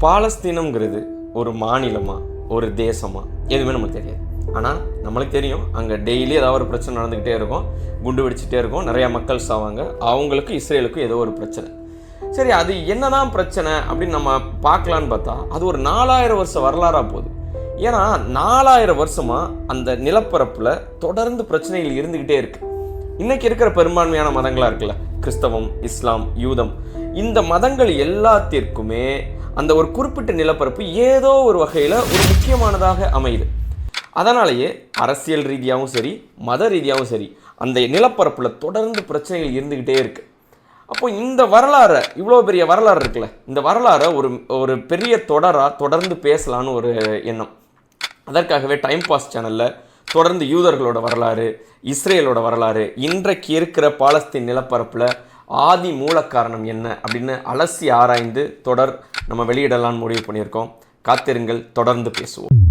பாலஸ்தீனம்ங்கிறது ஒரு மாநிலமா ஒரு தேசமா எதுவுமே நமக்கு தெரியாது. ஆனால் நம்மளுக்கு தெரியும் அங்கே டெய்லி ஏதாவது ஒரு பிரச்சனை நடந்துக்கிட்டே இருக்கும், குண்டு வெடிச்சிட்டே இருக்கும், நிறையா மக்கள் சாவாங்க. அவங்களுக்கு இஸ்ரேலுக்கும் ஏதோ ஒரு பிரச்சனை. சரி, அது என்னதான் பிரச்சனை அப்படின்னு நம்ம பார்க்கலான்னு பார்த்தா அது ஒரு 4000 வருஷ வரலாறாக போகுது. ஏன்னா 4000 வருஷமாக அந்த நிலப்பரப்பில் தொடர்ந்து பிரச்சனைகள் இருந்துக்கிட்டே இருக்கு. இன்னைக்கு இருக்கிற பெரும்பான்மையான மதங்களாக இருக்குல்ல, கிறிஸ்தவம், இஸ்லாம், யூதம், இந்த மதங்கள் எல்லாத்திற்குமே அந்த ஒரு குறிப்பிட்ட நிலப்பரப்பு ஏதோ ஒரு வகையில் ஒரு முக்கியமானதாக அமையுது. அதனாலேயே அரசியல் ரீதியாகவும் சரி, மத ரீதியாகவும் சரி, அந்த நிலப்பரப்பில் தொடர்ந்து பிரச்சனைகள் இருந்துக்கிட்டே இருக்குது. அப்போ இந்த வரலாறை, இவ்வளோ பெரிய வரலாறு இருக்குல்ல, இந்த வரலாறை ஒரு பெரிய தொடர்ந்து பேசலான்னு ஒரு எண்ணம். அதற்காகவே டைம் பாஸ் சேனலில் தொடர்ந்து யூதர்களோட வரலாறு, இஸ்ரேலோட வரலாறு, இன்றைக்கு இருக்கிற பாலஸ்தீன் நிலப்பரப்பில் ஆதி மூல காரணம் என்ன அப்படின்னு அலசி ஆராய்ந்து தொடர் நம்ம வெளியிடலான்னு முடிவு பண்ணியிருக்கோம். காத்திருங்கள், தொடர்ந்து பேசுவோம்.